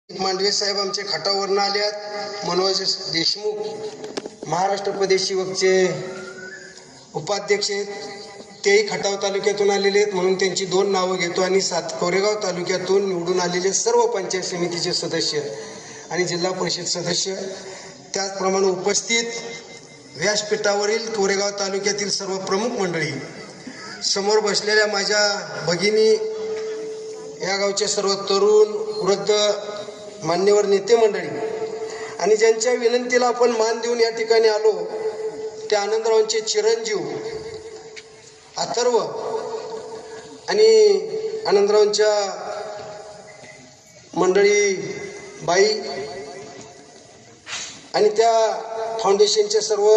मांडवे साहेब आमचे खटावरून आल्यात. मनोज देशमुख महाराष्ट्र प्रदेश युवकचे उपाध्यक्ष तेही खटाव तालुक्यातून आलेले आहेत, म्हणून त्यांची 2 नावं घेतो. आणि कोरेगाव तालुक्यातून निवडून आलेले सर्व पंचायत समितीचे सदस्य आणि जिल्हा परिषद सदस्य, त्याचप्रमाणे उपस्थित व्यासपीठावरील कोरेगाव तालुक्यातील सर्व प्रमुख मंडळी, समोर बसलेल्या माझ्या भगिनी, या गावचे सर्व तरुण वृद्ध मान्यवर नेते मंडळी आणि ज्यांच्या विनंतीला आपण मान देऊन या ठिकाणी आलो, त्या आनंदरावांचे चिरंजीव अथर्व आणि आनंदरावांच्या मंडळी बाई आणि त्या फाउंडेशनचे सर्व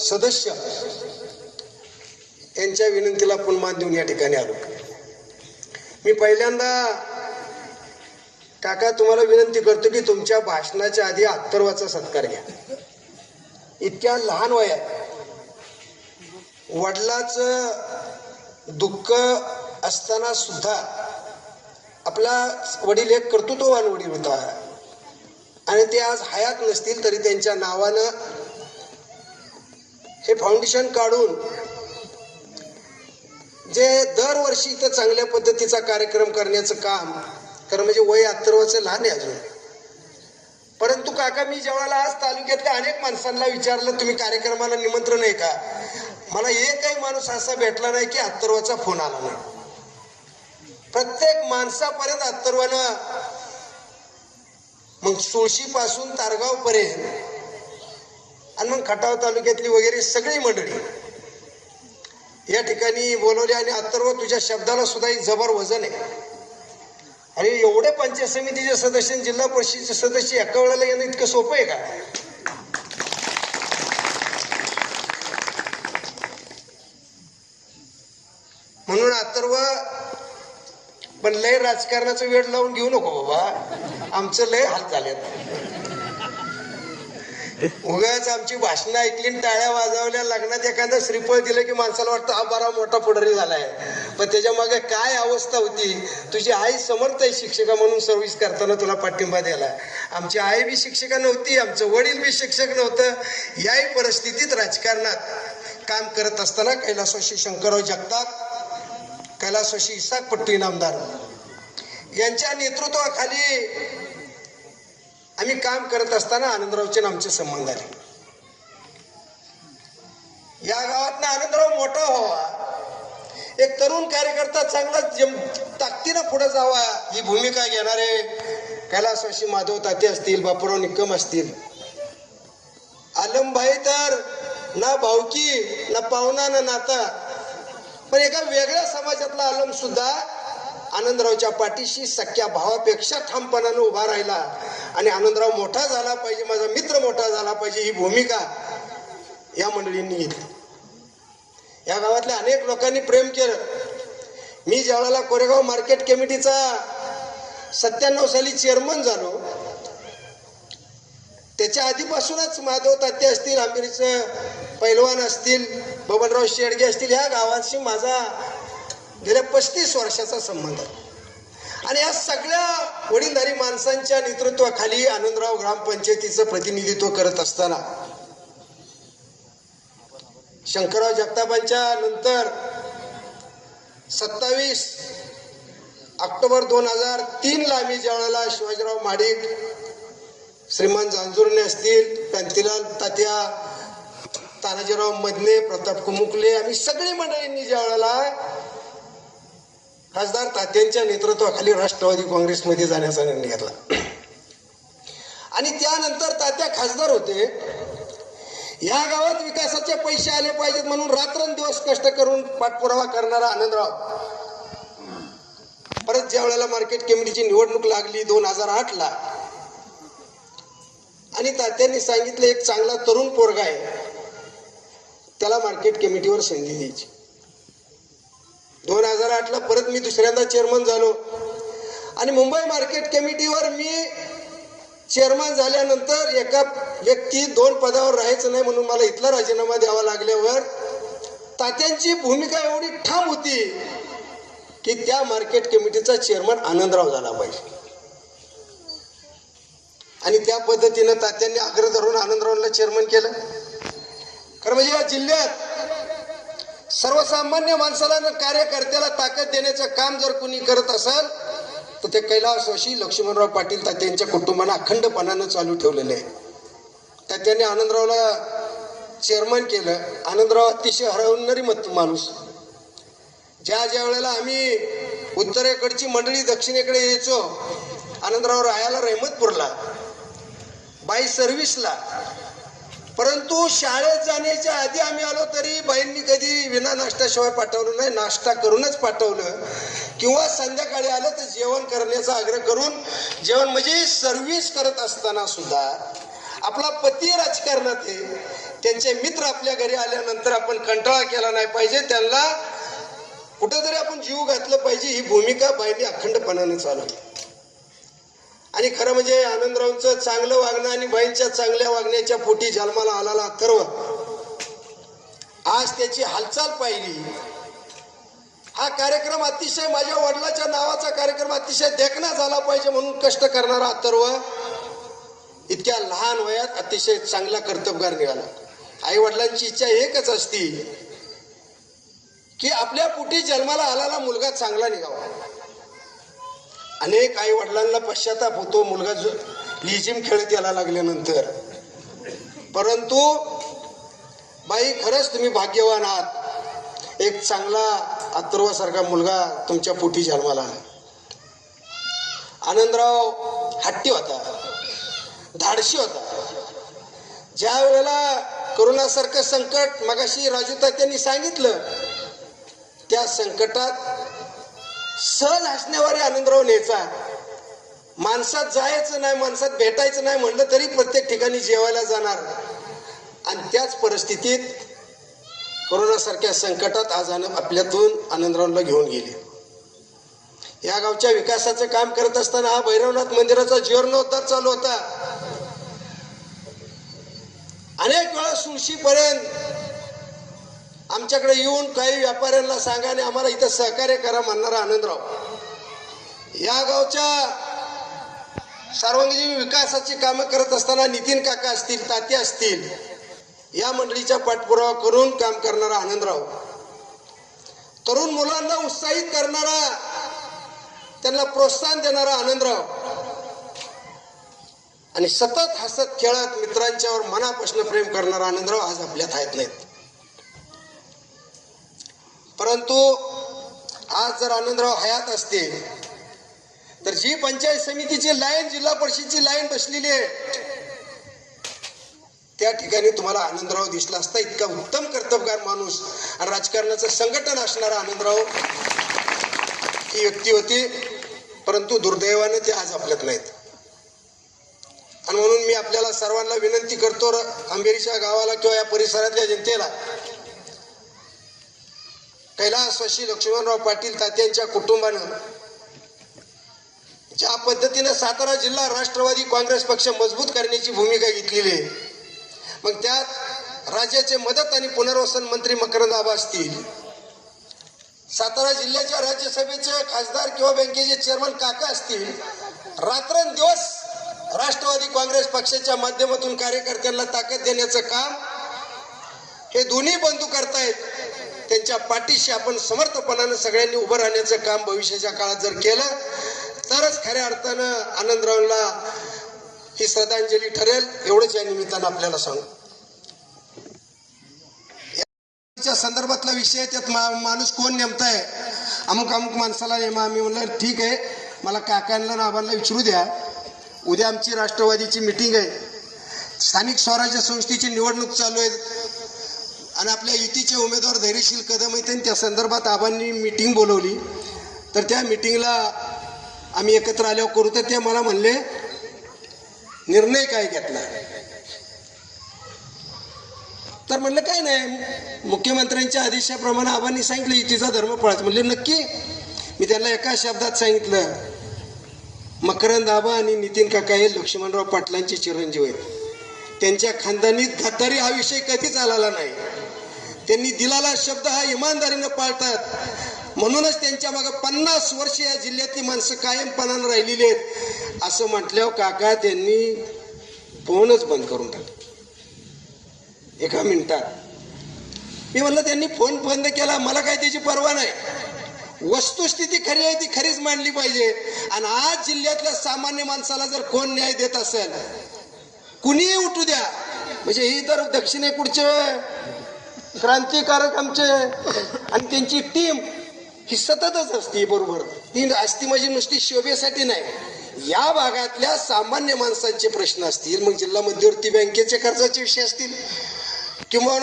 सदस्य यांच्या विनंतीला आपण मान देऊन या ठिकाणी आलो. मी पहिल्यांदा काका तुम्हाला विनंती करतो की तुमच्या भाषणाच्या आधी अथर्वाचा सत्कार घ्या. इतक्या लहान वयात वडिलाचं दुःख असताना सुद्धा आपला वडील एक कर्तृत्ववान वडील होता आणि ते आज हयात नसतील तरी त्यांच्या नावानं हे फाउंडेशन काढून जे दरवर्षी इथं चांगल्या पद्धतीचा कार्यक्रम करण्याचं काम, कारण म्हणजे वय अथर्वाचं लहान आहे अजून, परंतु काका मी ज्यावेळेला आज तालुक्यातल्या अनेक माणसांना विचारलं तुम्ही कार्यक्रमाला निमंत्रण आहे का, मला एकही माणूस असा भेटला नाही की अथर्वाचा फोन आला नाही. प्रत्येक माणसापर्यंत अथर्वानं मग सुळशी पासून तारगाव पर्यंत आणि मग खटाव तालुक्यातली वगैरे सगळी मंडळी या ठिकाणी बोलवले. आणि अथर्व तुझ्या शब्दाला सुद्धा एक जबर वजन आहे. अरे एवढे पंचायत समितीचे सदस्य, जिल्हा परिषदेचे सदस्य एका वेळेला येणं इतकं सोपं आहे का? म्हणून अथर्व पण लय राजकारणाचं वेळ लावून घेऊ नको बाबा, आमचं लय हाल झालेत. उगाच आमची भाषणं ऐकली, टाळ्या वाजवल्या, लग्नात एखादा श्रीफळ दिलं की माणसाला वाटतं हा बरा मोठा पुढारी झालाय, पण त्याच्या मागे काय अवस्था होती. तुझी आई समर्थ आहे शिक्षिका म्हणून सर्व्हिस करताना तुला पाठिंबा द्यायला. आमची आई बी शिक्षिका नव्हती, आमचं वडील बी शिक्षक नव्हतं. याही परिस्थितीत राजकारणात काम करत असताना कैलासवासी शंकरराव जगताप, कैलासवासी इसाक पट्टू इनामदार यांच्या नेतृत्वाखाली आम्ही काम करत असताना आनंदरावचे आमचे संबंध आले. या गावात आनंदराव मोठा व्हावा, एक तरुण कार्यकर्ता चांगला ताकदीनं पुढे जावा, ही भूमिका घेणारे कैलासवासी माधव ताते असतील, बापूराव निकम असतील, आलमभाई तर ना भावकी ना पाहुणा ना नाता, पण एका वेगळ्या समाजातला आलम सुद्धा आनंदरावच्या पाठीशी सख्या भावापेक्षा ठामपणानं उभा राहिला. आणि आनंदराव मोठा झाला पाहिजे, माझा मित्र मोठा झाला पाहिजे, ही भूमिका या मंडळींनी घेतली. या गावातल्या अनेक लोकांनी प्रेम केलं. मी ज्यावेळेला कोरेगाव मार्केट कमिटीचा 97 साली चेअरमन झालो, त्याच्या आधीपासूनच माधव तात्या असतील, आंबेरीचं पैलवान असतील, बबनराव शेडगे असतील, ह्या गावाशी माझा गेल्या 35 वर्षाचा संबंध आहे. आणि या सगळ्या वडीलधारी माणसांच्या नेतृत्वाखाली आनंदराव ग्रामपंचायतीचं प्रतिनिधित्व करत असताना शंकरराव जगतापांच्या नंतर 27 ऑक्टोबर 2003ला आम्ही ज्यावेळेला शिवाजीराव महाडिक, श्रीमान जांजुर्णे असतील, कांतीलाल तात्या, तानाजीराव मदने, प्रताप कुमुकले, आम्ही सगळी मंडळींनी ज्यावेळेला खासदार तात्यांच्या नेतृत्वाखाली राष्ट्रवादी काँग्रेसमध्ये जाण्याचा निर्णय घेतला. आणि त्यानंतर तात्या खासदार होते. या गावात विकासाचे पैसे आले पाहिजेत म्हणून रात्रंदिवस कष्ट करून पाठपुरावा करणारा आनंदराव परत ज्या वेळेला मार्केट कमिटीची निवडणूक लागली 2008ला, आणि तात्यांनी सांगितलं एक चांगला तरुण पोरगा आहे, त्याला मार्केट कमिटीवर संधी द्यायची. 2008ला परत मी दुसऱ्यांदा चेअरमन झालो. आणि मुंबई मार्केट कमिटीवर मी चेअरमन झाल्यानंतर एका व्यक्ती 2 पदावर राहायचं नाही म्हणून मला इथला राजीनामा द्यावा लागल्यावर तात्यांची भूमिका एवढी ठाम होती की त्या मार्केट कमिटीचा चेअरमन आनंदराव झाला पाहिजे. आणि त्या पद्धतीनं तात्यांनी आग्रह धरून आनंदरावांना चेअरमन केलं. खरं म्हणजे या जिल्ह्यात सर्वसामान्य माणसाला कार्यकर्त्याला ताकद देण्याचं काम जर कोणी करत असेल तर ते कैलासवासी लक्ष्मणराव पाटील तात्यांच्या कुटुंबानं अखंडपणानं चालू ठेवलेलं आहे. तात्यांनी आनंदरावला चेअरमन केलं. आनंदराव अतिशय हरवणारी माणूस. ज्या वेळेला आम्ही उत्तरेकडची मंडळी दक्षिणेकडे यायचो, आनंदराव राहायला रहमतपूरला, बाई सर्व्हिसला, परंतु शाळेत जाण्याच्या आधी आम्ही आलो तरी बाईंनी कधी विना नाश्त्याशिवाय पाठवलं नाही. नाश्ता करूनच पाठवलं किंवा संध्याकाळी आलं तर जेवण करण्याचा आग्रह करून, जेवण म्हणजे सर्व्हिस करत असताना सुद्धा आपला पती राजकारणात आहे, त्यांचे मित्र आपल्या घरी आल्यानंतर आपण कंटाळा केला नाही पाहिजे, त्यांना कुठेतरी आपण जीव घातलं पाहिजे, ही भूमिका बाईंनी अखंडपणाने चालवली. आणि खरं म्हणजे आनंदरावांचं चांगलं वागणं आणि बाईंच्या चांगल्या वागण्याच्या पोटी जन्माला आलेला अथर्व आज त्याची हालचाल पाहिली. हा कार्यक्रम अतिशय माझ्या वडिलाच्या नावाचा कार्यक्रम अतिशय देखणा झाला पाहिजे म्हणून कष्ट करणारा अथर्व इतक्या लहान वयात अतिशय चांगला कर्तबगार निघाला. आई वडिलांची इच्छा एकच असती की आपल्या पोटी जन्माला आलेला मुलगा चांगला निघावा. अनेक आई वडिलांना पश्चाताप होतो मुलगा लिजिम खेळत यायला लागल्यानंतर, परंतु बाई खरंच तुम्ही भाग्यवान आहात, एक चांगला अथर्वसारखा मुलगा तुमच्या पोटी जन्माला आला. आनंदराव हट्टी होता, धाडशी होता. ज्या वेळेला कोरोनासारखं संकट मगाशी राजूता त्यांनी सांगितलं, त्या संकटात सहज हसण्यावारे आनंदराव न्यायचा. माणसात जायचं नाही, माणसात भेटायचं नाही म्हणलं तरी प्रत्येक ठिकाणी जेवायला जाणार. आणि त्याच परिस्थितीत कोरोनासारख्या संकटात आज आपल्यातून आनंदरावला घेऊन गेले. या गावच्या विकासाचं काम करत असताना हा भैरवनाथ मंदिराचा जीर्णोद्धार चालू होता. अनेक वेळा सुळशीपर्यंत आमच्याकडे येऊन काही व्यापाऱ्यांना सांगा आणि आम्हाला इथं सहकार्य करा म्हणणारा आनंदराव या गावच्या सार्वजनिक विकासाची कामं करत असताना नितीन काका असतील, तात्या असतील, या मंडळीचा पाठपुरावा करून काम करणारा आनंदराव, तरुण मुलांना उत्साहित करणारा, त्यांना प्रोत्साहन देणारा आनंदराव आणि सतत हसत खेळत मित्रांच्यावर मनापासून प्रेम करणारा आनंदराव आज आपल्यात आहेत नाहीत. परंतु आज जर आनंदराव हयात असते तर जी पंचायत समितीची लाईन, जिल्हा परिषदची लाईन बसलेली आहे, त्या ठिकाणी तुम्हाला आनंदराव दिसला असता. इतका उत्तम कर्तबगार माणूस आणि राजकारणाचं संघटन असणारा आनंदराव ही व्यक्ती होती. परंतु दुर्दैवाने ते आज आपल्यात नाहीत. आणि म्हणून मी आपल्याला सर्वांना विनंती करतो, अंबेरीच्या गावाला किंवा या परिसरातल्या जनतेला, कैलासवासी लक्ष्मणराव पाटील तात्यांच्या कुटुंबानं ज्या पद्धतीनं सातारा जिल्हा राष्ट्रवादी काँग्रेस पक्ष मजबूत करण्याची भूमिका घेतलेली आहे, मग त्यात राज्याचे मदत आणि पुनर्वसन मंत्री मकरंद आबा असतील, सातारा जिल्ह्याच्या राज्यसभेचे खासदार किंवा बँकेचे चेअरमन काका असतील, रात्रंदिवस राष्ट्रवादी काँग्रेस पक्षाच्या माध्यमातून कार्यकर्त्यांना ताकद देण्याचं काम हे दोन्ही बंधू करतायत. त्यांच्या पाठीशी आपण समर्थपणानं सगळ्यांनी उभं राहण्याचं काम भविष्याच्या काळात जर केलं तरच खऱ्या अर्थानं आनंदरावला ही श्रद्धांजली ठरेल. एवढंच या निमित्तानं आपल्याला सांगू. या संदर्भातला विषय, त्यात माणूस कोण नेमताय, अमुक अमुक माणसाला नेमा. आम्ही म्हणलं ठीक आहे, मला काकांना नावांना विचारू द्या. उद्या आमची राष्ट्रवादीची मिटिंग आहे, स्थानिक स्वराज्य संस्थेची निवडणूक चालू आहे आणि आपल्या युतीचे उमेदवार धैर्यशील कदम आहेत. त्या संदर्भात आबांनी मिटिंग बोलवली, तर त्या मिटिंगला आम्ही एकत्र आल्यावर करू. तर ते मला म्हणले निर्णय काय घेतला, तर म्हणलं काय नाही, मुख्यमंत्र्यांच्या आदेशाप्रमाणे आबांनी सांगितलं युतीचा धर्म पाळायचा. म्हणले नक्की. मी त्यांना एका शब्दात सांगितलं, मकरंद आबा आणि नितीन काका हे लक्ष्मणराव पाटलांचे चिरंजीव आहेत. त्यांच्या खानदानीत गद्दारी हा विषय कधीच आलेला नाही. त्यांनी दिलेला शब्द हा इमानदारीनं पाळतात. म्हणूनच त्यांच्या मागे 50 वर्ष या जिल्ह्यातली माणसं कायमपणानं राहिलेली आहेत असं म्हटल्यावर काका त्यांनी फोनच बंद करून टाकला 1 मिनिटात. मी म्हणलं त्यांनी फोन बंद केला, मला काय त्याची पर्वा नाही. वस्तुस्थिती खरी आहे ती खरीच मांडली पाहिजे. आणि आज जिल्ह्यातल्या सामान्य माणसाला जर कोण न्याय देत असेल, कुणीही उठू द्या, म्हणजे ही तर दक्षिणेकडचे क्रांतिकारक आमचे आणि त्यांची टीम ही सततच असते, बरोबर ती असती म्हणजे नुसती शोभेसाठी नाही. या भागातल्या सामान्य माणसांचे प्रश्न असतील, मग जिल्हा मध्यवर्ती बँकेचे कर्जाचे विषय असतील, किंवा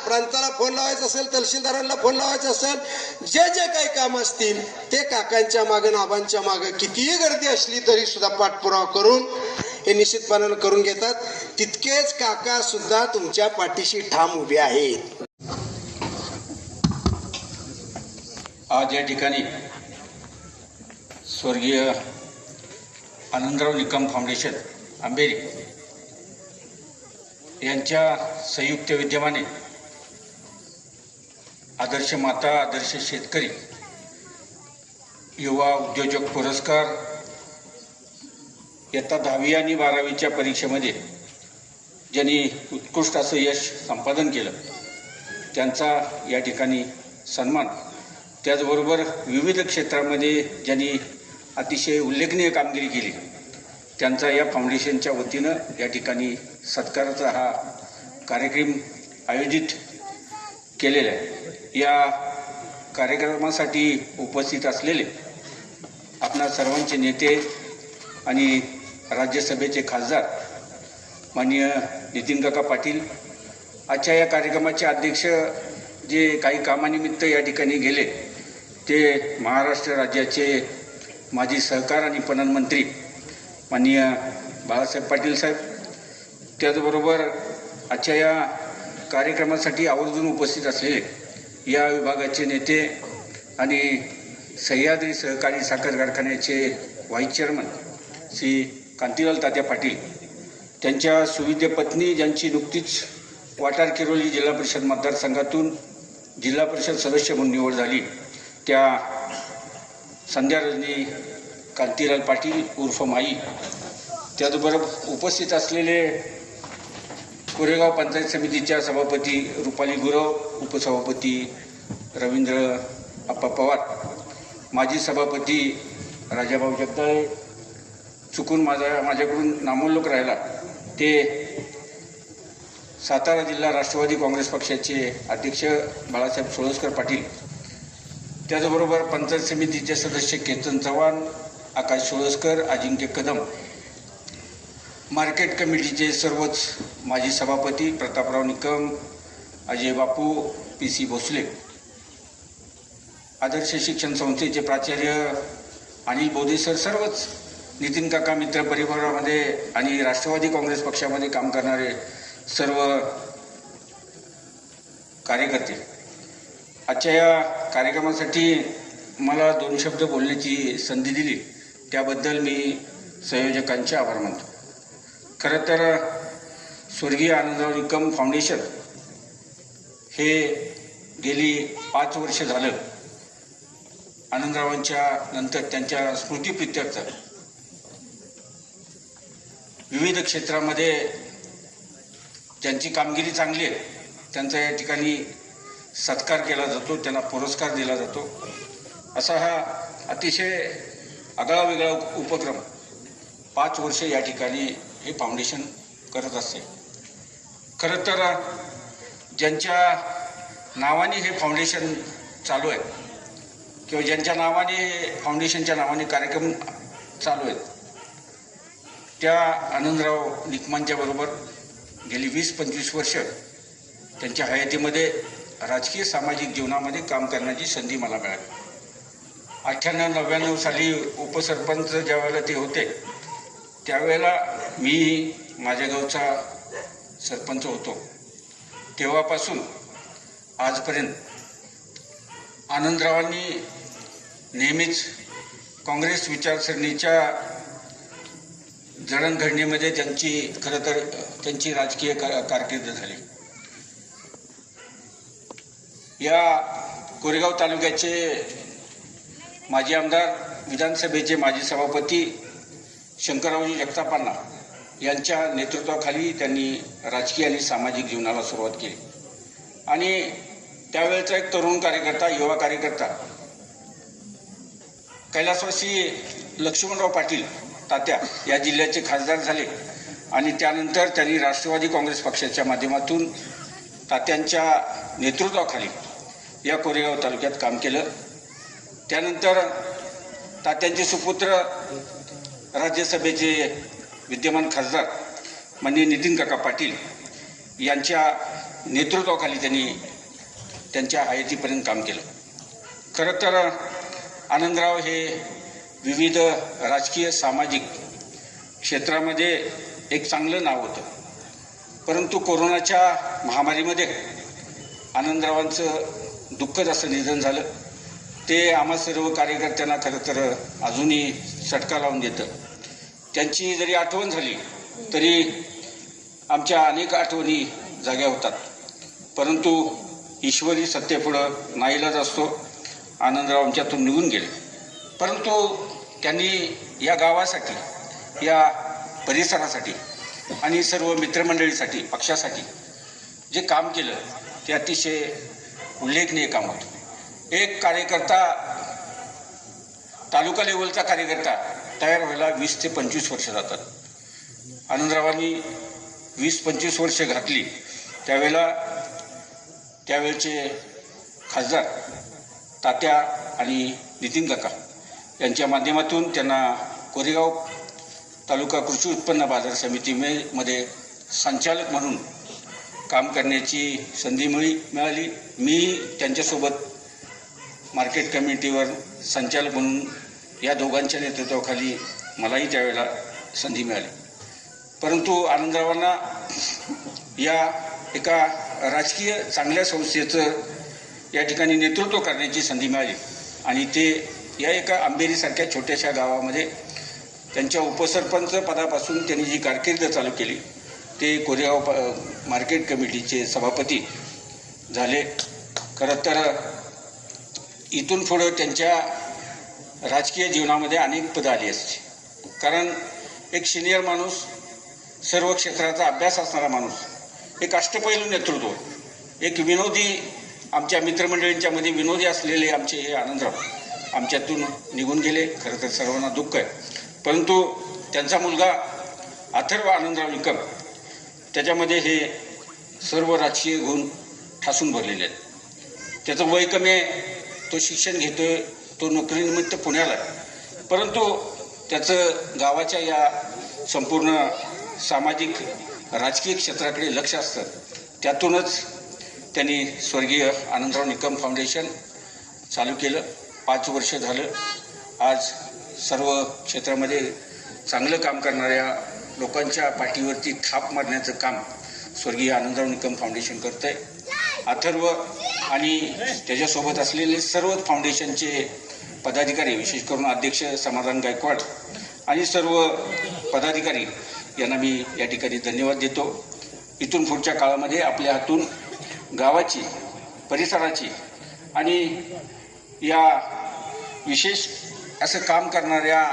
प्रांताला फोन लावायचा असेल, तहसीलदारांना फोन लावायचा असेल, जे जे काही काम असतील ते काकांच्या मागं आबांच्या मागं कितीही गर्दी असली तरी सुद्धा पाठपुरावा करून हे निश्चितपणानं करून घेतात. तितकेच काका सुद्धा तुमच्या पाठीशी ठाम उभे आहेत. आज या ठिकाणी स्वर्गीय आनंदराव निकम फाउंडेशन अंबेरी यांच्या संयुक्त विद्यमाने आदर्श माता आदर्श शेतकरी युवा उद्योजक पुरस्कार इयत्ता 10वी आणि 12वीच्या परीक्षेमध्ये ज्यांनी उत्कृष्ट असं यश संपादन केलं त्यांचा या ठिकाणी सन्मान, त्याचबरोबर विविध क्षेत्रामध्ये ज्यांनी अतिशय उल्लेखनीय कामगिरी केली त्यांचा या फाउंडेशनच्या वतीनं या ठिकाणी सत्काराचा हा कार्यक्रम आयोजित केलेला आहे. या कार्यक्रमासाठी उपस्थित असलेले आपणा सर्वांचे नेते आणि राज्यसभेचे खासदार माननीय नितीन काका पाटील, आजच्या या कार्यक्रमाचे अध्यक्ष जे काही कामानिमित्त या ठिकाणी गेले ते महाराष्ट्र राज्याचे माजी सहकार आणि पणन मंत्री माननीय बाळासाहेब पाटील साहेब, त्याचबरोबर आजच्या या कार्यक्रमासाठी आवर्जून उपस्थित असलेले या विभागाचे नेते आणि सह्याद्री सहकारी साखर कारखान्याचे व्हाईस चेअरमन श्री कांतीलाल तात्या पाटील, त्यांच्या सुविद्य पत्नी ज्यांची नुकतीच वाटार किरोली जिल्हा परिषद मतदारसंघातून जिल्हा परिषद सदस्य म्हणून निवड झाली त्या संध्या रजनी कांतीलाल पाटील उर्फ माई, त्याचबरोबर उपस्थित असलेले कोरेगाव पंचायत समितीच्या सभापती रुपाली गुरव, उपसभापती रवींद्र आप्पा पवार, माजी सभापती राजाभाऊ जगदाळे, चुकून माझ्याकडून नामोल्लेख राहिला ते सातारा जिल्हा राष्ट्रवादी काँग्रेस पक्षाचे अध्यक्ष बाळासाहेब सोळसकर पाटील, त्याचबरोबर पंचायत समितीचे सदस्य केतन चव्हाण, आकाश सोळसकर, अजिंक्य कदम, मार्केट कमिटीचे सर्वच माजी सभापती प्रतापराव निकम, अजय बापू, PC भोसले, आदर्श शिक्षण संस्थेचे प्राचार्य अनिल बोधे सर, सर्वच नितीन काका मित्र परिवारामध्ये आणि राष्ट्रवादी काँग्रेस पक्षामध्ये काम करणारे सर्व कार्यकर्ते, आजच्या या कार्यक्रमासाठी मला 2 शब्द बोलण्याची संधी दिली त्याबद्दल मी संयोजकांचे आभार मानतो. खरं तर स्वर्गीय आनंदराव निकम फाउंडेशन हे गेली 5 वर्ष झालं आनंदरावांच्या नंतर त्यांच्या स्मृतिप्रित्यर्थ विविध क्षेत्रामध्ये ज्यांची कामगिरी चांगली आहे त्यांचा या ठिकाणी सत्कार केला जातो, त्यांना पुरस्कार दिला जातो. असा हा अतिशय आगळा वेगळा उपक्रम 5 वर्ष या ठिकाणी हे फाउंडेशन करत असते. खरं तर ज्यांच्या नावाने हे फाउंडेशन चालू आहे किंवा ज्यांच्या नावाने फाउंडेशनच्या नावाने कार्यक्रम चालू आहेत त्या आनंदराव निकमांच्या बरोबर गेली 20-25 वर्ष त्यांच्या हयातीमध्ये राजकीय सामाजिक जीवनामध्ये काम करण्याची संधी मला मिळाली. 98-99 साली उपसरपंच ज्यावेळेला ते होते त्यावेळेला मी माझ्या गावचा सरपंच होतो. तेव्हापासून आजपर्यंत आनंदरावांनी नेहमीच काँग्रेस विचारसरणीच्या जडणघडणीमध्ये खरं तर त्यांची राजकीय कारकीर्द झाली. या कोरेगाव तालुक्याचे माजी आमदार विधानसभेचे माजी सभापती शंकररावजी जगतापांना यांच्या नेतृत्वाखाली त्यांनी राजकीय आणि सामाजिक जीवनाला सुरुवात केली आणि त्यावेळेचा एक तरुण कार्यकर्ता, युवा कार्यकर्ता कैलासवासी लक्ष्मणराव पाटील तात्या या जिल्ह्याचे खासदार झाले आणि त्यानंतर त्यांनी राष्ट्रवादी काँग्रेस पक्षाच्या माध्यमातून तात्यांच्या नेतृत्वाखाली या कोरेगाव तालुक्यात काम केलं. त्यानंतर तात्यांचे सुपुत्र राज्यसभेचे विद्यमान खासदार माननीय नितीन काका पाटील यांच्या नेतृत्वाखाली त्यांनी त्यांच्या हयातीपर्यंत काम केलं. खरं तर आनंदराव हे विविध राजकीय सामाजिक क्षेत्रामध्ये एक चांगलं नाव होतं, परंतु कोरोनाच्या महामारीमध्ये आनंदरावांचं दुःखद असं निधन झालं. ते आम्हा सर्व कार्यकर्त्यांना खरं तर अजूनही चटका लावून देतं. त्यांची जरी आठवण झाली तरी आमच्या अनेक आठवणी जाग्या होतात, परंतु ईश्वरी सत्तेपुढं नाईलाज असतो. आनंदराव आमच्यातून निघून गेले, परंतु त्यांनी या गावासाठी, या परिसरासाठी आणि सर्व मित्रमंडळीसाठी, पक्षासाठी जे काम केलं ते अतिशय उल्लेखनीय काम होतं. एक कार्यकर्ता, तालुका लेवलचा कार्यकर्ता तयार व्हायला 20 ते 25 वर्ष जातात. आनंदरावांनी 20-25 वर्ष घातली. त्यावेळचे खासदार तात्या आणि नितीन काका यांच्या माध्यमातून त्यांना कोरेगाव तालुका कृषी उत्पन्न बाजार समितीमध्ये संचालक म्हणून काम करण्याची संधी मिळाली. मी त्यांच्यासोबत मार्केट कमिटीवर संचालक म्हणून या दोघांच्या नेतृत्वाखाली मलाही त्यावेळेला संधी मिळाली. परंतु आनंदरावांना या एका राजकीय चांगल्या संस्थेचं या ठिकाणी नेतृत्व करण्याची संधी मिळाली आणि ते या एका आंबेरीसारख्या छोट्याशा गावामध्ये त्यांच्या उपसरपंच पदापासून त्यांनी जी कारकीर्द चालू केली ते कोरेगाव मार्केट कमिटीचे सभापती झाले. खरं तर इथून पुढं त्यांच्या राजकीय जीवनामध्ये अनेक पदं आली असते, कारण एक सिनियर माणूस, सर्व क्षेत्राचा अभ्यास असणारा माणूस, एक अष्टपैलू नेतृत्व, एक विनोदी, आमच्या मित्रमंडळींच्या मध्ये विनोदी असलेले आमचे हे आनंदराव आमच्यातून निघून गेले. खरं तर सर्वांना दुःख आहे, परंतु त्यांचा मुलगा अथर्व आनंदराव निकम त्याच्यामध्ये हे सर्व राजकीय गुण ठासून भरलेले आहेत. त्याचं वय कमी आहे, तो शिक्षण घेतोय, तो नोकरीनिमित्त पुण्याला आहे, परंतु त्याचं गावाच्या या संपूर्ण सामाजिक राजकीय क्षेत्राकडे लक्ष असतं. त्यातूनच त्यांनी स्वर्गीय आनंदराव निकम फाउंडेशन चालू केलं. 5 वर्ष झालं. आज सर्व क्षेत्रामध्ये चांगलं काम करणाऱ्या लोकांच्या पाठीवरती थाप मारण्याचं काम स्वर्गीय आनंदराव निकम फाउंडेशन करतं आहे. अथर्व आणि त्याच्यासोबत असलेले सर्व फाउंडेशनचे पदाधिकारी, विशेष करून अध्यक्ष समाधान गायकवाड आणि सर्व पदाधिकारी यांना मी या ठिकाणी धन्यवाद देतो. इथून पुढच्या काळामध्ये आपल्या हातून गावाची, परिसराची आणि या विशेष असं काम करणाऱ्या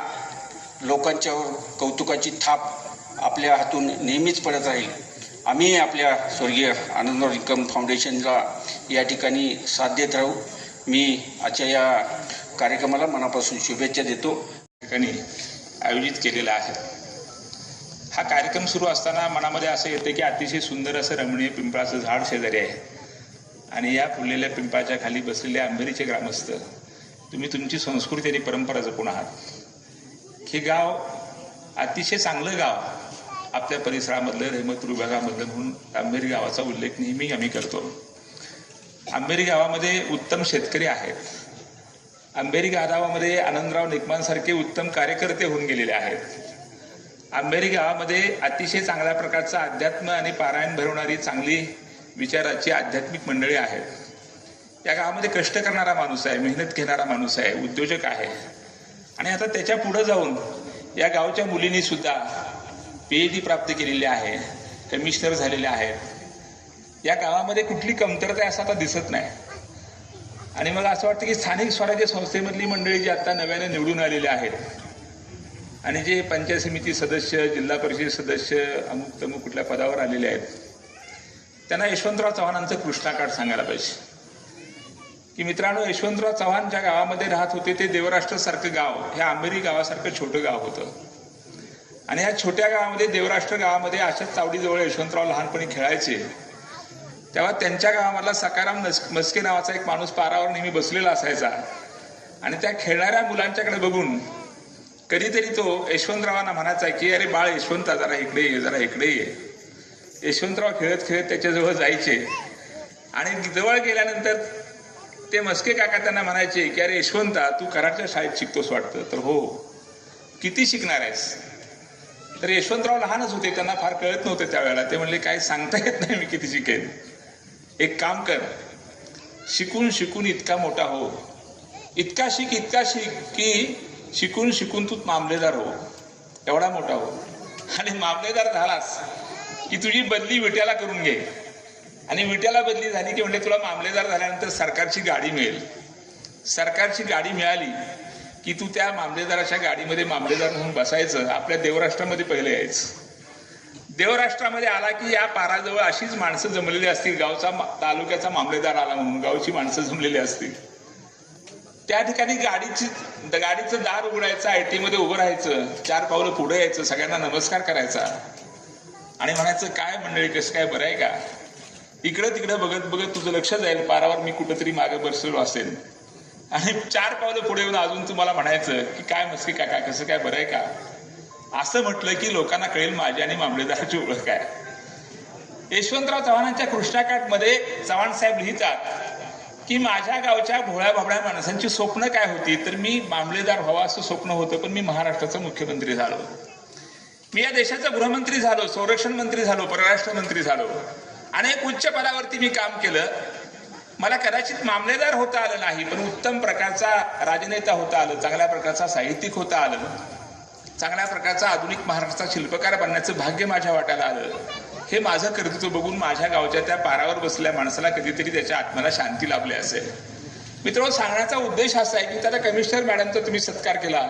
लोकांच्यावर कौतुकाची थाप आपल्या हातून नेहमीच पडत राहील. आम्ही आपल्या स्वर्गीय आनंदराव निकम फाउंडेशनला या ठिकाणी साथ देत राहू. मी आजच्या या कार्यक्रमाला मनापासून शुभेच्छा देतो. ठिकाणी आयोजित केलेला आहे. हा कार्यक्रम सुरू असताना मनामध्ये असं येतं की अतिशय सुंदर असं रमणीय पिंपळाचं झाड शेजारी आहे आणि या फुललेल्या पिंपळाच्या खाली बसलेले आंबेरीचे ग्रामस्थ, तुम्ही तुमची संस्कृती आणि परंपरा जपून आहात. हे गाव अतिशय चांगलं गाव आपल्या परिसरामधलं, रहमतपूर विभागामधलं म्हणून आंबेरी गावाचा उल्लेख नेहमी आम्ही करतो. आंबेरी गावामध्ये उत्तम शेतकरी आहेत. आंबेरी गावामध्ये आनंदराव निकमांसारखे उत्तम कार्यकर्ते होऊन गेलेले आहेत. आंबेरी गावामध्ये अतिशय चांगल्या प्रकारचं अध्यात्म आणि पारायण भरवणारी चांगली विचाराची आध्यात्मिक मंडळी आहेत. या गावामध्ये कष्ट करणारा माणूस आहे, मेहनत घेणारा माणूस आहे, उद्योजक आहे. आणि आता त्याच्या पुढे जाऊन या गावच्या मुलींनी सुद्धा PhD प्राप्त केलेली आहे, कमिशनर झालेले आहेत. या गावामध्ये कुठली कमतरता असं आता दिसत नाही. आणि मला असं वाटतं की स्थानिक स्वराज्य संस्थेमधली मंडळी जी आता नव्याने निवडून आलेली आहेत आणि जे पंचायत समिती सदस्य, जिल्हा परिषद सदस्य, अमुक तमुक कुठल्या पदावर आलेले आहेत, त्यांना यशवंतराव चव्हाणांचं कृष्णाकाठ सांगायला पाहिजे की मित्रांनो, यशवंतराव चव्हाण ज्या गावामध्ये राहत होते ते देवराष्ट्रसारखं गाव, हे आंबेरी गावासारखं छोटं गाव होतं. आणि ह्या छोट्या गावामध्ये, देवराष्ट्र गावामध्ये, अशाच चावडीजवळ यशवंतराव लहानपणी खेळायचे. तेव्हा त्यांच्या गावामधला सकाराम मस्के नावाचा एक माणूस पारावर नेहमी बसलेला असायचा आणि त्या खेळणाऱ्या मुलांच्याकडे बघून कधीतरी तो यशवंतरावांना म्हणायचा की अरे बाळ यशवंता, जरा इकडे ये, जरा इकडे ये. यशवंतराव खेळत खेळत त्याच्याजवळ जायचे आणि जवळ गेल्यानंतर ते मस्के काका त्यांना म्हणायचे की अरे यशवंता, तू कराडच्या शाळेत शिकतोस वाटतं. तर हो. किती शिकणार आहेस? तर यशवंतराव लहानच होते, त्यांना फार कळत नव्हतं त्यावेळेला. ते म्हणले काय सांगता येत नाही मी किती शिकेन. एक काम कर, शिकून शिकून इतका मोठा हो, इतका शिक की शिकून शिकून तू मामलेदार हो, एवढा मोठा हो. आणि मामलेदार झालास की तुझी बदली विट्याला करून घे. आणि विट्याला बदली झाली की म्हणजे तुला मामलेदार झाल्यानंतर सरकारची गाडी मिळेल. सरकारची गाडी मिळाली की तू त्या मामलेदाराच्या गाडीमध्ये मामलेदार म्हणून बसायचं. आपल्या देवराष्ट्रामध्ये पहिलं यायचं. देवराष्ट्रामध्ये आला की या पाराजवळ अशीच माणसं जमलेली असतील, गावचा तालुक्याचा मामलेदार आला म्हणून गावची माणसं जमलेली असतील. त्या ठिकाणी गाडीचं दार उघडायचं, आयटी मध्ये उभं राहायचं, 4 पावलं पुढे यायचं, सगळ्यांना नमस्कार करायचा आणि म्हणायचं काय मंडळी, कसं काय, बरं आहे का? इकडं तिकडं बघत बघत तुझं लक्ष जाईल पारावर मी कुठंतरी मागे बसलेलो असेल आणि 4 पावलं पुढे येऊन अजून तुम्हाला म्हणायचं की काय मस्के काका, कसं काय, बरं आहे का? असं म्हटलं की लोकांना कळेल माझी आणि मामलेदाराची ओळख काय. यशवंतराव चव्हाणांच्या कृष्णाकाठमध्ये चव्हाण साहेब लिहितात की माझ्या गावच्या भोळ्या भाबड्या माणसांची स्वप्न काय होती, तर मी मामलेदार व्हावा असं स्वप्न होतं, पण मी महाराष्ट्राचा मुख्यमंत्री झालो, मी या देशाचा गृहमंत्री झालो, संरक्षण मंत्री झालो, परराष्ट्र मंत्री झालो, अनेक उच्च पदावरती मी काम केलं. मला कदाचित मामलेदार होता आलं नाही, पण उत्तम प्रकारचा राजनेता होता आलं, चांगल्या प्रकारचा साहित्यिक होता आलं, चांगल्या प्रकारचा आधुनिक महाराष्ट्राचा शिल्पकार बनण्याचं भाग्य माझ्या वाट्याला आलं. हे माझं कर्तृत्व बघून माझ्या गावच्या त्या पारावर बसलेल्या माणसाला कधीतरी त्याच्या आत्म्याला शांती लाभली असेल. मित्रांनो, सांगण्याचा उद्देश असा आहे की त्याला कमिशनर मॅडमचा तुम्ही सत्कार केला,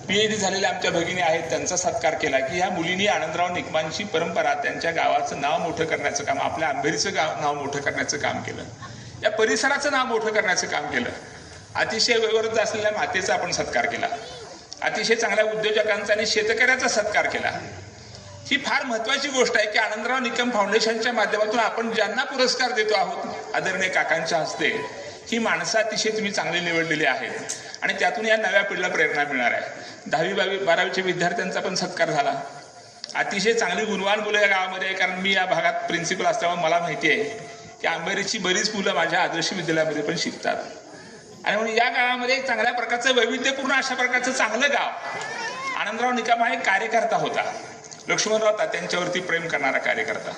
PhD झालेल्या आमच्या भगिनी आहेत त्यांचा सत्कार केला की ह्या मुलींनी आनंदराव निकमांची परंपरा, त्यांच्या गावाचं नाव मोठं करण्याचं काम, आपल्या आंबेरीचं नाव मोठं करण्याचं काम केलं, या परिसराचं नाव मोठं करण्याचं काम केलं. अतिशय वयोवृद्ध असलेल्या मातेचा आपण सत्कार केला, अतिशय चांगल्या उद्योजकांचा आणि शेतकऱ्याचा सत्कार केला. ही फार महत्वाची गोष्ट आहे की आनंदराव निकम फाउंडेशनच्या माध्यमातून आपण ज्यांना पुरस्कार देतो आहोत आदरणीय काकांच्या हस्ते, ही माणसं अतिशय तुम्ही चांगली निवडलेली आहेत आणि त्यातून या नव्या पिढीला प्रेरणा मिळणार आहे. 10वी 12वीच्या विद्यार्थ्यांचा पण सत्कार झाला. अतिशय चांगली गुणवान मुलं या गावामध्ये आहे, कारण मी या भागात प्रिन्सिपल असल्यामुळे मला माहिती आहे की आंबेरीची बरीच मुलं माझ्या आदर्श विद्यालयामध्ये पण शिकतात. आणि म्हणून या गावामध्ये एक चांगल्या प्रकारचं वैविध्यपूर्ण अशा प्रकारचं चांगलं गाव. आनंदराव निकम हा एक कार्यकर्ता होता, लक्ष्मणराव तात्यांच्यावरती प्रेम करणारा कार्यकर्ता.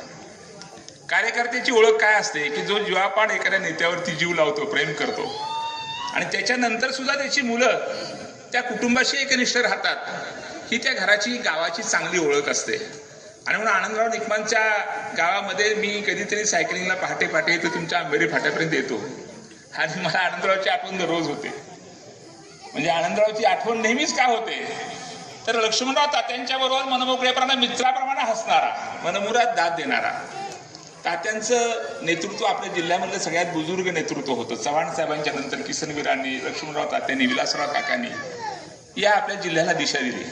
कार्यकर्त्याची ओळख काय असते की जो जीवापाड एखाद्या नेत्यावरती जीव लावतो, प्रेम करतो आणि त्याच्यानंतर सुद्धा त्याची मुलं त्या कुटुंबाशी एकनिष्ठ राहतात, ही त्या घराची, गावाची चांगली ओळख असते. आणि म्हणून आनंदराव निकमांच्या गावामध्ये मी कधीतरी सायकलिंगला पहाटे पहाटे येतो, तुमच्या आंबेरी फाट्यापर्यंत येतो आणि मला आनंदरावची आठवण रोज होते. म्हणजे आनंदरावची आठवण नेहमीच का होते, तर लक्ष्मणराव तात्यांच्या बरोबर मनमोकळेपणा, मित्राप्रमाणे हसणारा, मनमुराद दाद देणारा. तात्यांचं नेतृत्व आपल्या जिल्ह्यामधलं सगळ्यात बुजुर्ग नेतृत्व होतं. चव्हाण साहेबांच्या नंतर किसनवीरांनी, लक्ष्मणराव तात्यांनी, विलासराव काकांनी या आपल्या जिल्ह्याला दिशा दिली.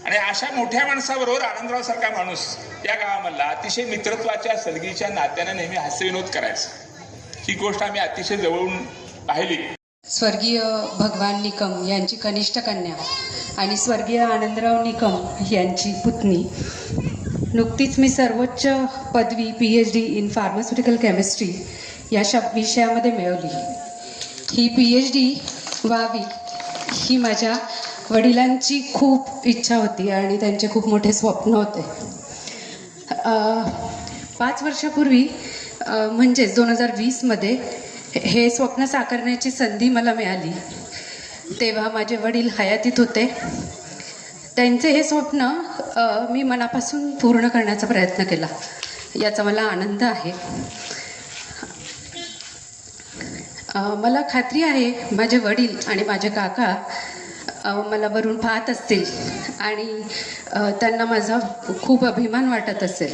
आणि अशा मोठ्या माणसाबरोबर आनंदराव सारखा माणूस या गावामधला अतिशय मित्रत्वाच्या, सलगीच्या नात्याने नेहमी हास्यविनोद करायचा. ही गोष्ट आम्ही अतिशय जवळून पाहिली. स्वर्गीय भगवान निकम यांची कनिष्ठ कन्या आणि स्वर्गीय आनंदराव निकम यांची पुतणी. नुकतीच मी सर्वोच्च पदवी PhD इन फार्मास्युटिकल केमिस्ट्री या विषयामध्ये मिळवली. ही PhD व्हावी ही माझ्या वडिलांची खूप इच्छा होती आणि त्यांचे खूप मोठे स्वप्न होते. 5 वर्षापूर्वी म्हणजेच 2020मध्ये हे स्वप्न साकारण्याची संधी मला मिळाली. तेव्हा माझे वडील हयातीत होते. त्यांचे हे स्वप्न मी मनापासून पूर्ण करण्याचा प्रयत्न केला, याचा मला आनंद आहे. मला खात्री आहे माझे वडील आणि माझे काका मला वरून पाहत असतील आणि त्यांना माझा खूप अभिमान वाटत असेल.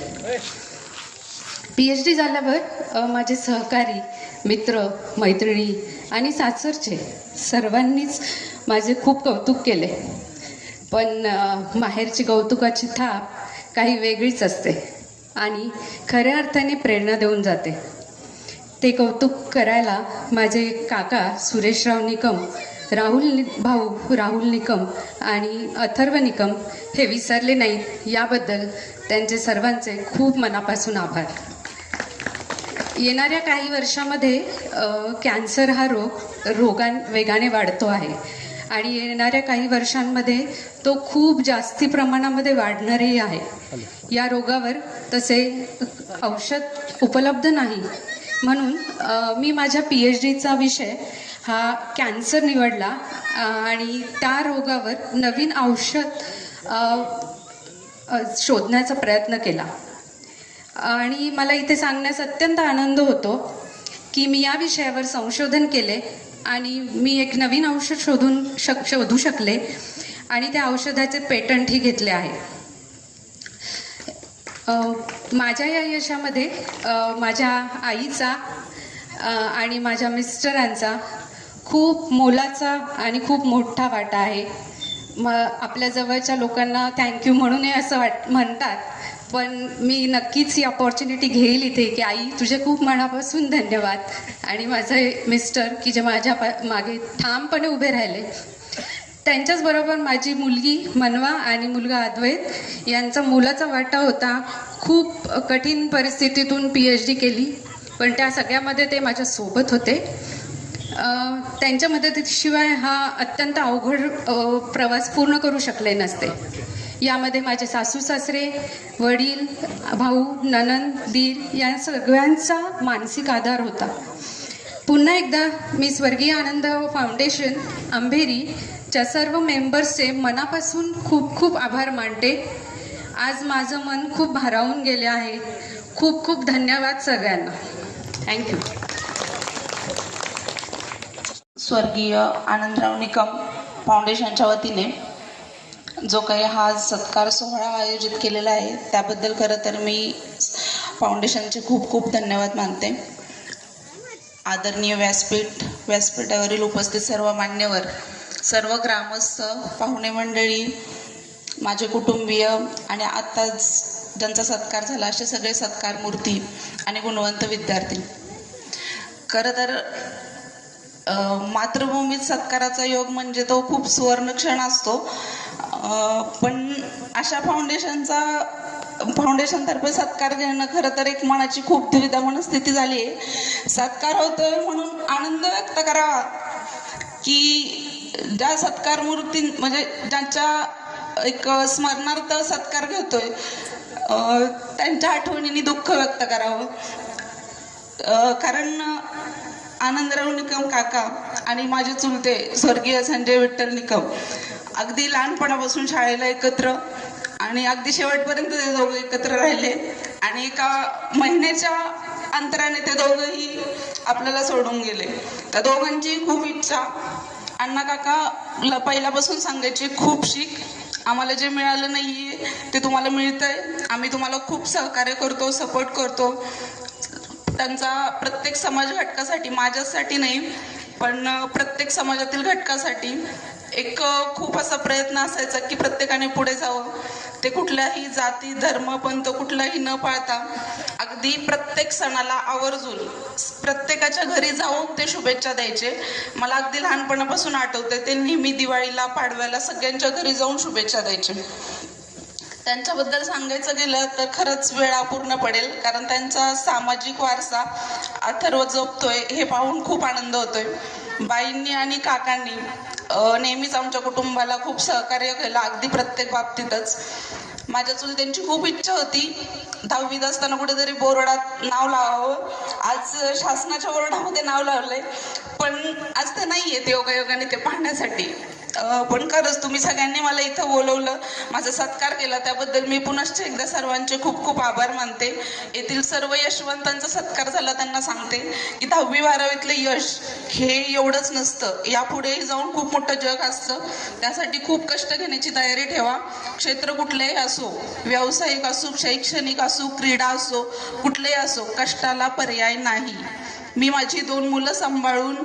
PhD झाल्यावर माझे सहकारी, मित्र, मैत्रिणी आणि सासरचे सर्वांनीच माझे खूप कौतुक केले. पण माहेरची कौतुकाची थाप काही वेगळीच असते आणि खऱ्या अर्थाने प्रेरणा देऊन जाते. ते कौतुक करायला माझे काका सुरेशराव निकम, राहुल निकम आणि अथर्व निकम हे विसरले नाहीत. याबद्दल त्यांचे सर्वांचे खूप मनापासून आभार. येणाऱ्या काही वर्षामध्ये कॅन्सर हा रोग वेगाने वाढतो आहे आणि येणाऱ्या काही वर्षांमध्ये तो खूप जास्ती प्रमाणामध्ये वाढणारही आहे. या रोगावर तसे औषध उपलब्ध नाही, म्हणून मी माझ्या PhDचा विषय हा कॅन्सर निवडला आणि त्या रोगावर नवीन औषध शोधण्याचा प्रयत्न केला. आणि मला इथे सांगण्यास अत्यंत आनंद होतो की मी या विषयावर संशोधन केले आणि मी एक नवीन औषध शोधू शकले आणि त्या औषधाचे पेटंटही घेतले आहे. माझ्या या यशामध्ये माझ्या आईचा आणि माझ्या मिस्टरांचा खूप मोलाचा आणि खूप मोठा वाटा आहे. आपल्या जवळच्या लोकांना थँक्यू म्हणू नये असं म्हणतात, पण मी नक्कीच ही अपॉर्च्युनिटी घेईल इथे की आई तुझे खूप मनापासून धन्यवाद. आणि माझे मिस्टर की जे माझ्या मागे ठामपणे उभे राहिले, त्यांच्याचबरोबर माझी मुलगी मनवा आणि मुलगा अद्वैत यांचा मोलाचा वाटा होता. खूप कठीण परिस्थितीतून PhD केली, पण त्या सगळ्यामध्ये ते माझ्या सोबत होते. त्यांच्या मदतीशिवाय हा अत्यंत अवघड प्रवास पूर्ण करू शकले नसते. यामध्ये माझे सासू सासरे, वडील, भाऊ, नणंद, दीर या सगळ्यांचा मानसिक आधार होता. पुन्हा एकदा मी स्वर्गीय आनंदराव फाउंडेशन अंधेरीच्या सर्व मेंबर्सचे मनापासून खूप खूप आभार मानते. आज माझं मन खूप भारावून गेले आहे. खूप खूप धन्यवाद सगळ्यांना. थँक्यू. स्वर्गीय आनंदराव निकम फाउंडेशनच्या वतीने जो काही हा सत्कार सोहळा आयोजित केलेला आहे त्याबद्दल खरं तर मी फाउंडेशनचे खूप खूप धन्यवाद मानते. आदरणीय व्यासपीठावरील उपस्थित सर्व मान्यवर, सर्व ग्रामस्थ, पाहुणे मंडळी, माझे कुटुंबीय आणि आत्ताच ज्यांचा सत्कार झाला असे सगळे सत्कार मूर्ती आणि गुणवंत विद्यार्थी. खरं तर मातृभूमीत सत्काराचा योग म्हणजे तो खूप सुवर्णक्षण असतो. पण अशा फाउंडेशनतर्फे सत्कार घेणं खरं तर एक मनाची खूप द्विधा मनस्थिती झाली आहे. सत्कार होतोय म्हणून आनंद व्यक्त करावा की ज्या सत्कार मूर्ती म्हणजे ज्यांच्या एक स्मरणार्थ सत्कार घेतोय त्यांच्या आठवणींनी दुःख व्यक्त करावं. कारण आनंदराव निकम काका आणि माझे चुलते स्वर्गीय संजय विठ्ठल निकम अगदी लहानपणापासून शाळेला एकत्र आणि अगदी शेवटपर्यंत ते दोघं एकत्र राहिले आणि एका महिन्याच्या अंतराने ते दोघंही आपल्याला सोडून गेले. त्या दोघांची खूप इच्छा, अण्णा काका पहिल्यापासून सांगायची, खूप शिक, आम्हाला जे मिळालं नाहीये ते तुम्हाला मिळतंय, आम्ही तुम्हाला खूप सहकार्य करतो, सपोर्ट करतो. त्यांचा प्रत्येक समाज घटकासाठी, माझ्यासाठी नाही पण प्रत्येक समाजातील घटकासाठी एक खूप असा प्रयत्न असायचा की प्रत्येकाने पुढे जावं. ते कुठल्याही जाती, धर्म, पंथ कुठलाही न पाळता अगदी प्रत्येक सणाला आवर्जून प्रत्येकाच्या घरी जाऊन ते शुभेच्छा द्यायचे. मला अगदी लहानपणापासून आठवते ते नेहमी दिवाळीला, पाडव्याला सगळ्यांच्या घरी जाऊन शुभेच्छा द्यायचे. त्यांच्याबद्दल सांगायचं गेलं तर खरंच वेळ अपूर्ण पडेल, कारण त्यांचा सामाजिक वारसा अथर्व जपतोय हे पाहून खूप आनंद होतोय. बाईंनी आणि काकांनी नेहमीच आमच्या कुटुंबाला खूप सहकार्य केलं, अगदी प्रत्येक बाबतीतच. माझ्या चुलत्यांची खूप इच्छा होती 10वीत असताना कुठेतरी बोर्डात नाव लावावं. आज शासनाच्या बोर्डामध्ये नाव लावलंय, पण आज ते नाही येत योगायोगाने ते पाहण्यासाठी. पण खरंच तुम्ही सगळ्यांनी मला इथं बोलवलं, माझा सत्कार केला, त्याबद्दल मी पुनश्च एकदा सर्वांचे खूप खूप आभार मानते. येथील सर्व यशवंतांचा सत्कार झाला त्यांना सांगते की 10वी-12वीतलं यश हे एवढंच नसतं, यापुढे जाऊन खूप मोठं जग असतं. त्यासाठी खूप कष्ट घेण्याची तयारी ठेवा. क्षेत्र कुठलेही असो, व्यावसायिक असो, शैक्षणिक असो, क्रीडा असो, कुठलेही असो, कष्टाला पर्याय नाही. मी माझी 2 मुलं सांभाळून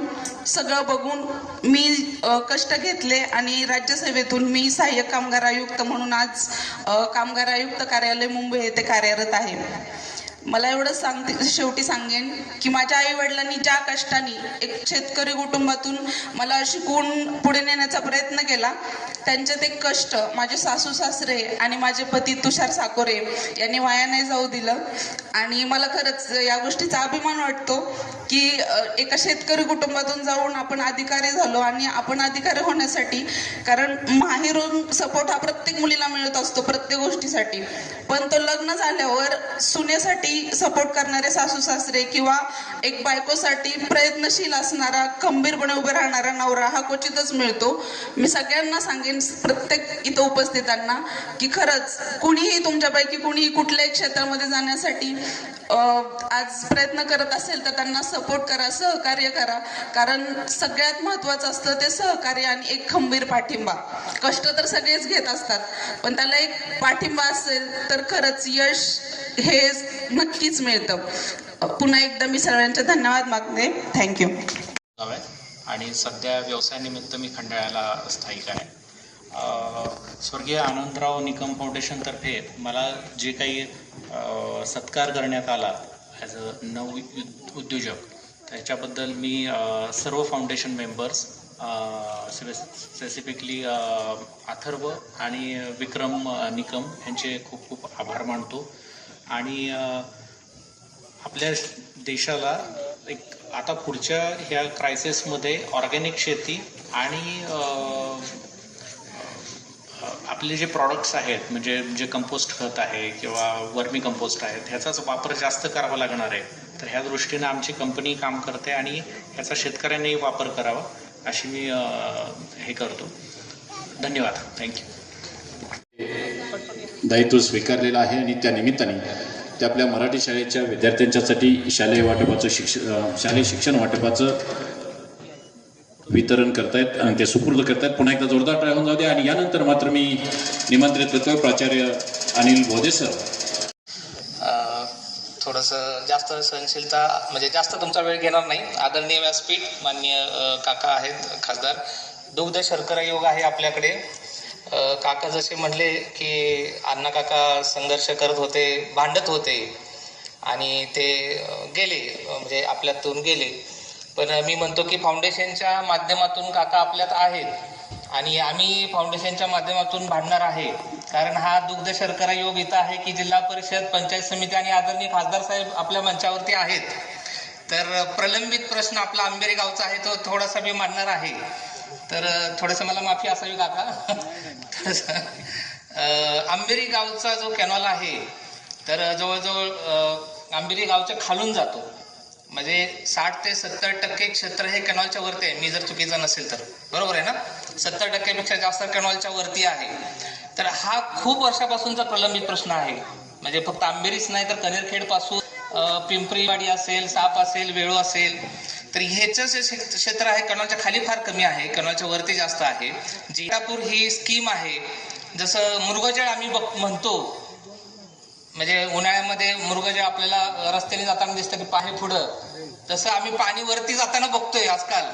सगळं बघून मी कष्ट घेतले आणि राज्यसेवेतून मी सहाय्यक कामगार आयुक्त म्हणून आज कामगार आयुक्त कार्यालय मुंबई येथे कार्यरत आहे. मला एवढंच शेवटी सांगेन की माझ्या आईवडिलांनी ज्या कष्टाने एक शेतकरी कुटुंबातून मला शिकवून पुढे नेण्याचा प्रयत्न केला, त्यांचे ते कष्ट माझे सासू सासरे आणि माझे पती तुषार साकोरे यांनी वाया नाही जाऊ दिलं. आणि मला खरंच या गोष्टीचा अभिमान वाटतो की एका शेतकरी कुटुंबातून जाऊन आपण अधिकारी झालो. आणि आपण अधिकारी होण्यासाठी, कारण माहेरून सपोर्ट हा प्रत्येक मुलीला मिळत असतो प्रत्येक गोष्टीसाठी, पण तो लग्न झाल्यावर सुनेसाठी सपोर्ट करणारे सासू सासरे किंवा एक बायकोसाठी प्रयत्नशील असणारा, खंबीरपणे उभे राहणारा नवरा हा क्वचितच मिळतो. मी सगळ्यांना सांगेन, प्रत्येक इथं उपस्थितांना, की खरंच कुणीही तुमच्यापैकी कुणीही कुठल्याही क्षेत्रामध्ये जाण्यासाठी आज प्रयत्न करत असेल तर त्यांना सपोर्ट करा, सहकार्य करा. कारण सगळ्यात महत्त्वाचं असतं ते सहकार्य आणि एक खंबीर पाठिंबा. कष्ट तर सगळेच घेत असतात, पण त्याला एक पाठिंबा असेल तर खरंच यश हे नक्कीच मिळतं. पुन्हा एकदा मी सगळ्यांचे धन्यवाद मागते. थँक्यू. आणि सध्या व्यवसायानिमित्त मी खंडाळ्याला स्थायिक आहे. स्वर्गीय आनंदराव निकम फाउंडेशनतर्फे मला जे काही सत्कार करण्यात आला ॲज अ नव उद्योजक, त्याच्याबद्दल मी सर्व फाउंडेशन मेंबर्स, स्पेसिफिकली अथर्व आणि विक्रम निकम यांचे खूप खूप आभार मानतो. आणि आपल्या देशाला एक आता पुढच्या ह्या क्रायसिसमध्ये ऑर्गॅनिक शेती आणि आपले जे प्रॉडक्ट्स आहेत, म्हणजे जे कंपोस्ट खत आहे किंवा वर्मी कंपोस्ट आहेत, ह्याचाच वापर जास्त करावा लागणार आहे. तर ह्या दृष्टीनं आमची कंपनी काम करते आणि ह्याचा शेतकऱ्यांनीही वापर करावा अशी मी हे करतो. धन्यवाद. थँक्यू. दायित्व स्वीकारलेलं आहे आणि त्या निमित्ताने ते आपल्या मराठी शाळेच्या विद्यार्थ्यांच्यासाठी शालेय शिक्षण वाटपाचं वितरण करतायत आणि ते सुपूर्द करतायत. पुन्हा एकदा जोरदार टाळ्या होऊन जाऊ द्या. आणि यानंतर मात्र मी निमंत्रित करतोय प्राचार्य अनिल बोधे सर. थोडंसं जास्त सहनशीलता, म्हणजे जास्त तुमचा वेळ घेणार नाही. आदरणीय व्यासपीठ, माननीय काका आहेत खासदार, दुग्ध शर्करा योग आहे आपल्याकडे. काका जसे म्हणले की अण्णा काका संघर्ष करत होते, भांडत होते आणि ते गेले, म्हणजे आपल्यातून गेले. पण मी म्हणतो की फाउंडेशनच्या माध्यमातून काका आपल्यात आहेत आणि आम्ही फाउंडेशनच्या माध्यमातून भांडणार आहे. कारण हा दुग्ध शर्करा योग इथं आहे की जिल्हा परिषद, पंचायत समिती आणि आदरणीय खासदार साहेब आपल्या मंचावरती आहेत. तर प्रलंबित प्रश्न आपला आंबेरी गावचा आहे, तो थोडासा मी मांडणार आहे. तर थोडंसं मला माफी असावी काका. आंबेरी गावचा जो कॅनॉल आहे, तर जवळजवळ आंबेरी गावच्या खालून जातो, म्हणजे 60 ते 70% क्षेत्र हे कॅनॉलच्या वरती आहे, मी जर चुकीचं नसेल तर. बरोबर आहे ना? 70%पेक्षा जास्त कॅनॉलच्या वरती आहे. तर हा खूप वर्षापासूनचा प्रलंबित प्रश्न आहे. म्हणजे फक्त आंबेरीच नाही तर कनेरखेड पासून पिंपरीवाडी असेल, साप असेल, वेळू असेल, तर ह्याचं जे क्षेत्र आहे कॅनॉलच्या खाली फार कमी आहे, कॅनॉलच्या वरती जास्त आहे. जिल्हापूर ही स्कीम आहे. जसं मृगजळ आम्ही म्हणतो, म्हणजे उन्हाळ्यामध्ये मृगजळ आपल्याला रस्त्याने जाताना दिसतं की पाहे पुढं, तसं आम्ही पाणी वरती जाताना बघतोय आजकाल.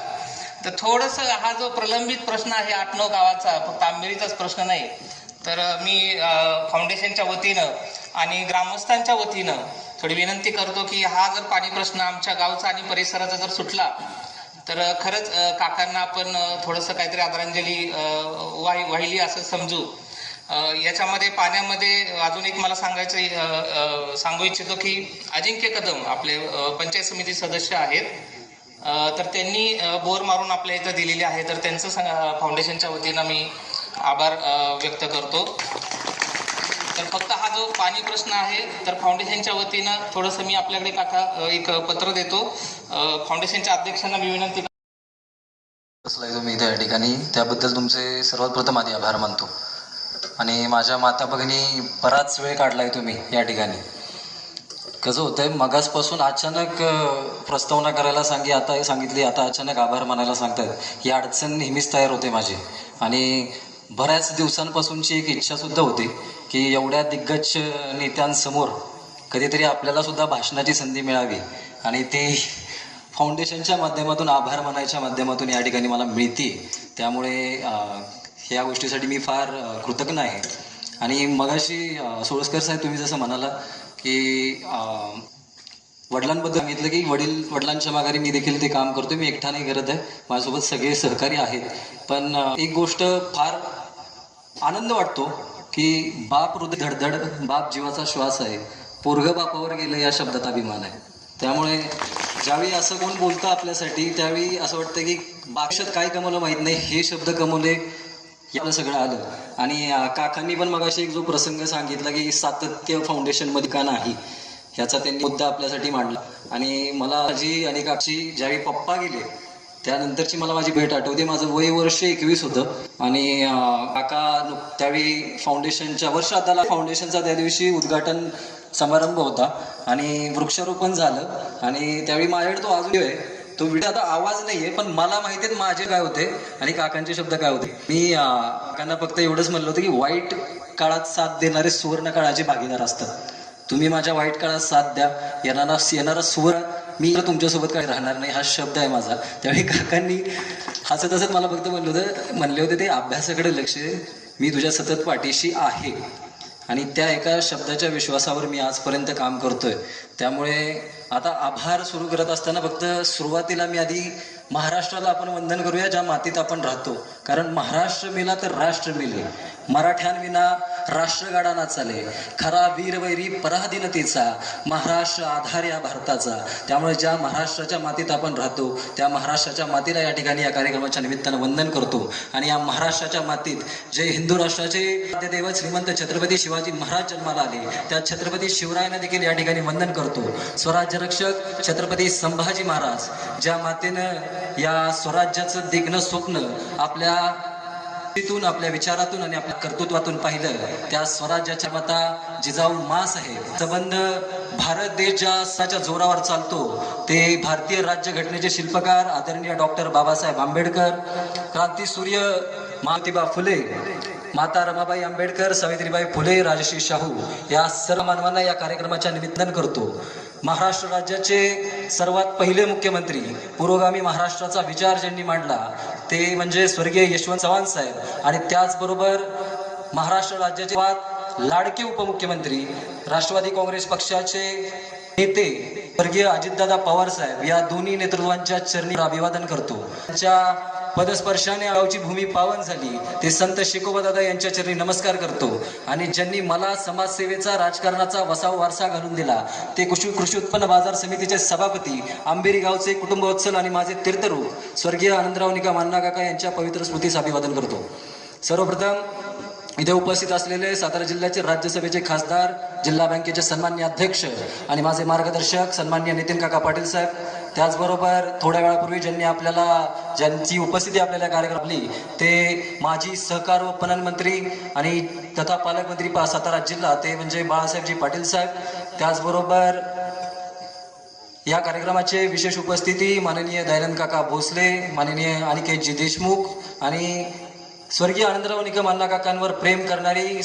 तर थोडंसं हा जो प्रलंबित प्रश्न आहे 8-9 गावाचा, फक्त आंबेरीचाच प्रश्न नाही. तर मी फाउंडेशनच्या वतीनं आणि ग्रामस्थांच्या वतीनं थोडी विनंती करतो की हा जर पाणी प्रश्न आमच्या गावचा आणि परिसराचा जर सुटला तर खरंच काकांना आपण थोडंसं काहीतरी आदरांजली वाहिली असं समजू. याच्यामध्ये पाण्यामध्ये अजून एक मला सांगू इच्छितो की अजिंक्य कदम आपले पंचायत समिती सदस्य आहेत, तर त्यांनी बोर मारून आपल्या इथं दिलेले आहे. तर त्यांचं फाउंडेशनच्या वतीनं मी आभार व्यक्त करतो. तर फक्त हा जो पाणी प्रश्न आहे, तर फाउंडेशनच्या वतीनं थोडंसं मी आपल्याकडे काका एक पत्र देतो. फाउंडेशनच्या अध्यक्षांना मी विनंती बसलाय तुम्ही त्या ठिकाणी, त्याबद्दल तुमचे सर्वात प्रथम आधी आभार मानतो. आणि माझ्या माता भगिनी बराच वेळ काढलाय तुम्ही या ठिकाणी. कसं होतंय, मगासपासून अचानक प्रस्तावना करायला सांगितली, आता अचानक आभार मानायला सांगतायत. ही अडचण नेहमीच तयार होते माझी. आणि बऱ्याच दिवसांपासूनची एक इच्छासुद्धा होती की एवढ्या दिग्गज नेत्यांसमोर कधीतरी आपल्याला सुद्धा भाषणाची संधी मिळावी. आणि ते फाउंडेशनच्या माध्यमातून, आभार मानायच्या माध्यमातून या ठिकाणी मला मिळते. त्यामुळे ह्या गोष्टीसाठी मी फार कृतज्ञ आहे. आणि मगाशी सोळसकर साहेब तुम्ही जसं म्हणाला की वडिलांबद्दल सांगितलं की वडिलांच्या माघारी मी देखील ते काम करतो. मी एकटा नाही करत आहे, माझ्यासोबत सगळे सहकारी आहेत. पण एक गोष्ट फार आनंद वाटतो की बाप हृदय धडधड, बाप जीवाचा श्वास आहे, पोरगं बापावर गेलं या शब्दात अभिमान आहे. त्यामुळे ज्यावेळी असं कोण बोलतं आपल्यासाठी, त्यावेळी असं वाटतं की बापशात काय कमवलं माहीत नाही, हे शब्द कमवले याला सगळं आलं. आणि काकांनी पण मगाशी एक जो प्रसंग सांगितला की सातत्य फाउंडेशनमध्ये का नाही, ह्याचा त्यांनी मुद्दा आपल्यासाठी मांडला. आणि मला माझी आणि काकची ज्यावेळी पप्पा गेले त्यानंतरची मला माझी भेट आठवते. माझं वय वर्ष 21 होतं. आणि काका त्यावेळी फाउंडेशनच्या वर्षाताला फाउंडेशनचा त्या दिवशी उद्घाटन समारंभ होता आणि वृक्षारोपण झालं. आणि त्यावेळी माझ्याकडे तो अजून आहे, तो व्हिडिओ आता आवाज नाही आहे, पण मला माहिती आहे माझे काय होते आणि काकांचे शब्द काय होते. मी काकांना फक्त एवढंच म्हणलं होतं की वाईट काळात साथ देणारे सुवर्ण काळाचे भागीदार असतात. तुम्ही माझ्या वाईट काळात साथ द्या, येणारा सुवर्ण मी तुमच्यासोबत काय राहणार नाही, हा शब्द आहे माझा. त्यावेळी काकांनी हसत हसत मला फक्त म्हणले होते ते अभ्यासाकडे लक्ष दे, मी तुझ्या सतत पाठीशी आहे. आणि त्या एका शब्दाच्या विश्वासावर मी आजपर्यंत काम करतोय. त्यामुळे आता आभार सुरू करत असताना फक्त सुरुवातीला मी आधी महाराष्ट्राला आपण वंदन करूया, ज्या मातीत आपण राहतो. कारण महाराष्ट्र मेला तर राष्ट्र मेले, मराठ्यांविना राष्ट्रगाडा ना चाले, खरा वीरवैरी पराधीनतेचा, महाराष्ट्र आधार या भारताचा. त्यामुळे ज्या महाराष्ट्राच्या मातीत आपण राहतो त्या महाराष्ट्राच्या मातीला या ठिकाणी या कार्यक्रमाच्या निमित्तानं वंदन करतो. आणि या महाराष्ट्राच्या मातीत जे हिंदू राष्ट्राचे आद्यदैवत श्रीमंत छत्रपती शिवाजी महाराज जन्माला आले, त्या छत्रपती शिवरायांना देखील या ठिकाणी वंदन करतो. स्वराज्य रक्षक छत्रपती संभाजी महाराज, ज्या मातेनं या स्वराज्याचं देखणं स्वप्न आपल्या विचारातून आणि आपल्या कर्तृत्वातून पाहिलं, त्या स्वराज्याच्या माता जिजाऊ माँसाहेब. संबंध भारत देश ज्या जोरावर चालतो ते भारतीय राज्यघटनेचे शिल्पकार आदरणीय डॉक्टर बाबासाहेब आंबेडकर, क्रांतीसूर्य महात्मा फुले, माता रमाबाई आंबेडकर, सावित्रीबाई फुले, राजश्री शाहू या सर्व मानवांना या कार्यक्रमाच्या निमित्तानं करतो. महाराष्ट्र राज्याचे सर्वात पहिले मुख्यमंत्री, पुरोगामी महाराष्ट्राचा विचार ज्यांनी मांडला ते म्हणजे स्वर्गीय यशवंत चव्हाण साहेब. आणि त्याचबरोबर महाराष्ट्र राज्याचे लाडके उपमुख्यमंत्री, राष्ट्रवादी काँग्रेस पक्षाचे नेते स्वर्गीय अजितदादा पवार साहेब, या दोन्ही नेतृत्वांच्या चरणी अभिवादन करतो. त्यांच्या पदस्पर्शाने गावची भूमी पावन झाली, ते संत शिकोबादादा यांच्या चरणी नमस्कार करतो. आणि ज्यांनी मला समाजसेवेचा, राजकारणाचा वसाव वारसा घालून दिला ते कृषी उत्पन्न बाजार समितीचे सभापती, आंबेरी गावचे कुटुंबवत्सल आणि माझे तीर्थरूप स्वर्गीय आनंदराव निकम अण्णा काका यांच्या पवित्र स्मृतीस अभिवादन करतो. सर्वप्रथम इथे उपस्थित असलेले सातारा जिल्ह्याचे राज्यसभेचे खासदार, जिल्हा बँकेचे सन्माननीय अध्यक्ष आणि माझे मार्गदर्शक सन्माननीय नितीन काका पाटील साहेब, त्याचबरोबर थोड्या वेळापूर्वी ज्यांची उपस्थिती आपल्याला कार्यक्रमाली ते माजी सहकार व पणन मंत्री आणि तथा पालकमंत्री सातारा जिल्हा ते म्हणजे बाळासाहेबजी पाटील साहेब. त्याचबरोबर या कार्यक्रमाचे विशेष उपस्थिती माननीय दयानंद काका भोसले, माननीय अनिकेतजी देशमुख आणि स्वर्गीय आनंदराव निकम अण्णा काकांवर प्रेम करणारी